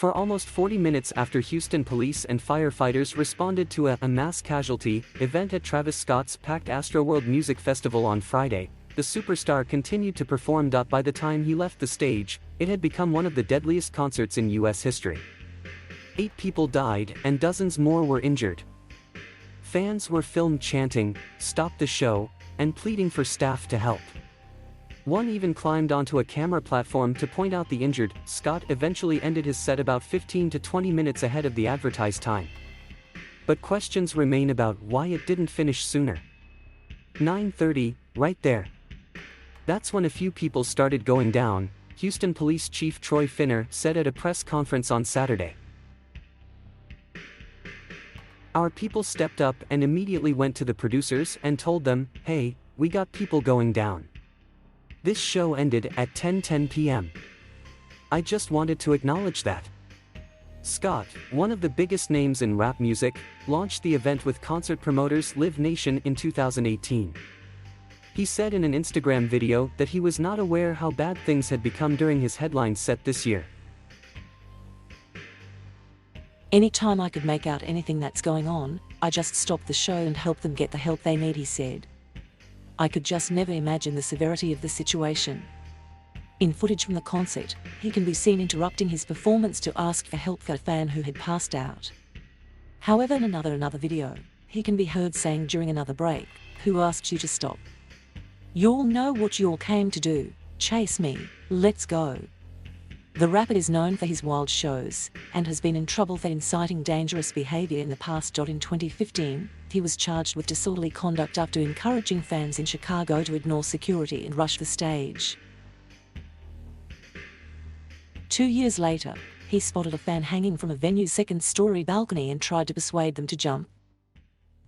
For almost 40 minutes after Houston police and firefighters responded to a mass casualty event at Travis Scott's packed Astroworld Music Festival on Friday, the superstar continued to perform. By the time he left the stage, it had become one of the deadliest concerts in U.S. history. 8 people died and dozens more were injured. Fans were filmed chanting, "Stop the show," and pleading for staff to help. One even climbed onto a camera platform to point out the injured. Scott eventually ended his set about 15 to 20 minutes ahead of the advertised time. But questions remain about why it didn't finish sooner. 9:30, right there. That's when a few people started going down, Houston Police Chief Troy Finner said at a press conference on Saturday. "Our people stepped up and immediately went to the producers and told them, 'Hey, we got people going down.' This show ended at 10:10 p.m. I just wanted to acknowledge that." Scott, one of the biggest names in rap music, launched the event with concert promoters Live Nation in 2018. He said in an Instagram video that he was not aware how bad things had become during his headline set this year. "Anytime I could make out anything that's going on, I just stop the show and help them get the help they need," he said. "I could just never imagine the severity of the situation." In footage from the concert, he can be seen interrupting his performance to ask for help for a fan who had passed out. However, in another video, he can be heard saying during another break, "Who asked you to stop? Y'all know what y'all came to do, chase me, let's go." The rapper is known for his wild shows, and has been in trouble for inciting dangerous behavior in the past. In 2015, he was charged with disorderly conduct after encouraging fans in Chicago to ignore security and rush the stage. 2 years later, he spotted a fan hanging from a venue's second-story balcony and tried to persuade them to jump.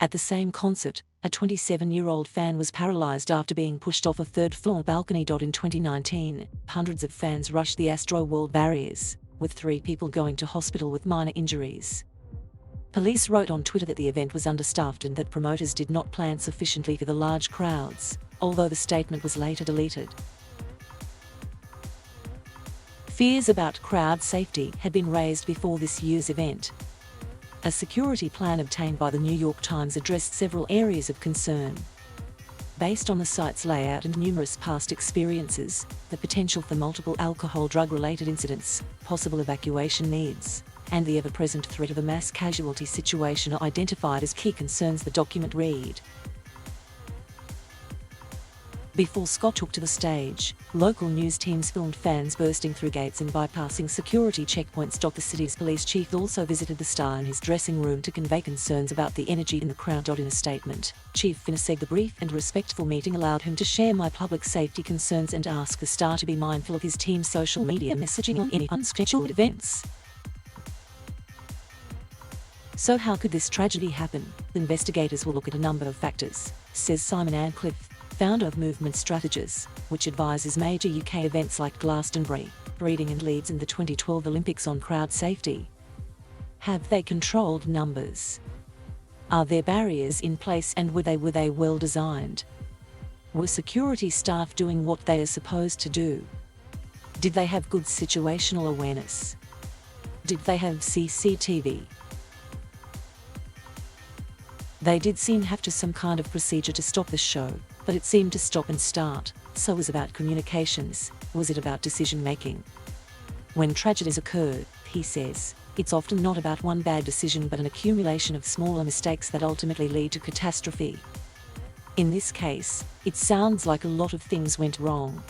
At the same concert, a 27-year-old fan was paralyzed after being pushed off a third-floor balcony. In 2019, hundreds of fans rushed the Astroworld barriers, with 3 people going to hospital with minor injuries. Police wrote on Twitter that the event was understaffed and that promoters did not plan sufficiently for the large crowds, although the statement was later deleted. Fears about crowd safety had been raised before this year's event. A security plan obtained by the New York Times addressed several areas of concern. Based on the site's layout and numerous past experiences, the potential for multiple alcohol-drug-related incidents, possible evacuation needs, and the ever-present threat of a mass casualty situation are identified as key concerns, the document read. Before Scott took to the stage, local news teams filmed fans bursting through gates and bypassing security checkpoints. The city's police chief also visited the star in his dressing room to convey concerns about the energy in the crowd. In a statement, Chief Finner said the brief and respectful meeting allowed him to share my public safety concerns and ask the star to be mindful of his team's social media messaging on any unscheduled events. So how could this tragedy happen? Investigators will look at a number of factors, says Simon Ancliffe, founder of Movement Strategies, which advises major UK events like Glastonbury, Reading and Leeds and the 2012 Olympics on crowd safety. Have they controlled numbers? Are there barriers in place and were they well designed? Were security staff doing what they are supposed to do? Did they have good situational awareness? Did they have CCTV? They did seem to have some kind of procedure to stop the show, but it seemed to stop and start. So was it about communications? Was it about decision-making? When tragedies occur, he says, it's often not about one bad decision but an accumulation of smaller mistakes that ultimately lead to catastrophe. In this case, it sounds like a lot of things went wrong.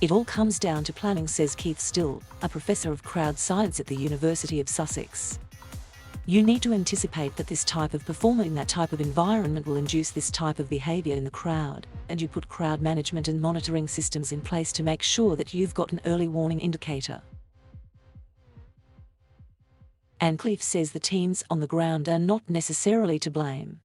It all comes down to planning, says Keith Still, a professor of crowd science at the University of Sussex. You need to anticipate that this type of performer in that type of environment will induce this type of behavior in the crowd, and you put crowd management and monitoring systems in place to make sure that you've got an early warning indicator. Ancliffe says the teams on the ground are not necessarily to blame.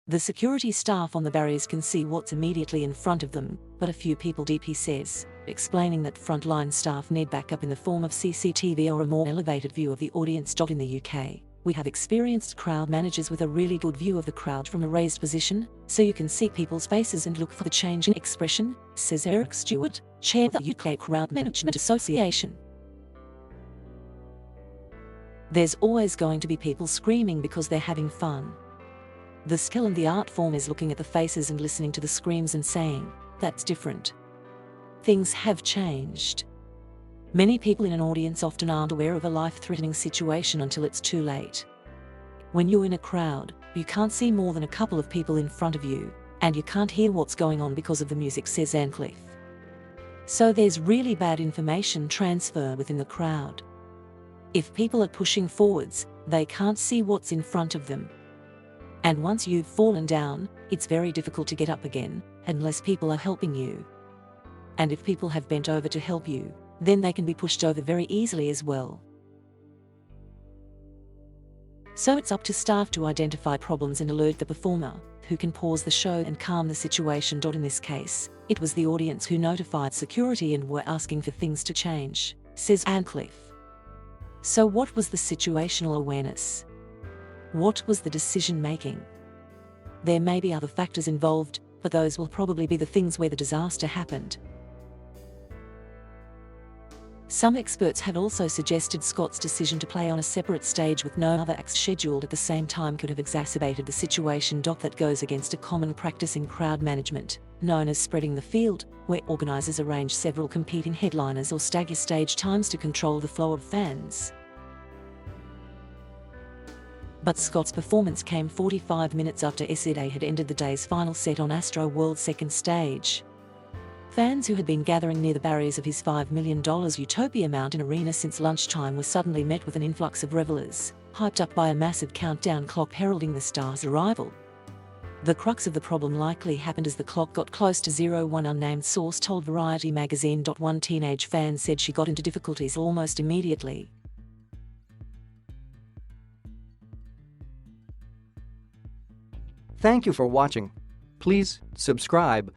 The security staff on the barriers can see what's immediately in front of them, but a few people deep, he says, explaining that frontline staff need backup in the form of CCTV or a more elevated view of the audience. In the UK, we have experienced crowd managers with a really good view of the crowd from a raised position, so you can see people's faces and look for the change in expression, says Eric Stewart, chair of the UK Crowd Management Association. There's always going to be people screaming because they're having fun. The skill in the art form is looking at the faces and listening to the screams and saying, "That's different." Things have changed. Many people in an audience often aren't aware of a life-threatening situation until it's too late. When you're in a crowd, you can't see more than a couple of people in front of you, and you can't hear what's going on because of the music, says Ancliffe. So there's really bad information transfer within the crowd. If people are pushing forwards, they can't see what's in front of them. And once you've fallen down, it's very difficult to get up again, unless people are helping you. And if people have bent over to help you, then they can be pushed over very easily as well. So it's up to staff to identify problems and alert the performer, who can pause the show and calm the situation. In this case, it was the audience who notified security and were asking for things to change, says Ancliffe. So what was the situational awareness? What was the decision making? There may be other factors involved, but those will probably be the things where the disaster happened. Some experts have also suggested Scott's decision to play on a separate stage with no other acts scheduled at the same time could have exacerbated the situation. That goes against a common practice in crowd management, known as spreading the field, where organizers arrange several competing headliners or stagger stage times to control the flow of fans. But Scott's performance came 45 minutes after SZA had ended the day's final set on Astroworld's second stage. Fans who had been gathering near the barriers of his $5 million Utopia Mountain Arena since lunchtime were suddenly met with an influx of revelers, hyped up by a massive countdown clock heralding the star's arrival. The crux of the problem likely happened as the clock got close to zero, one unnamed source told Variety magazine. One teenage fan said she got into difficulties almost immediately. Thank you for watching. Please subscribe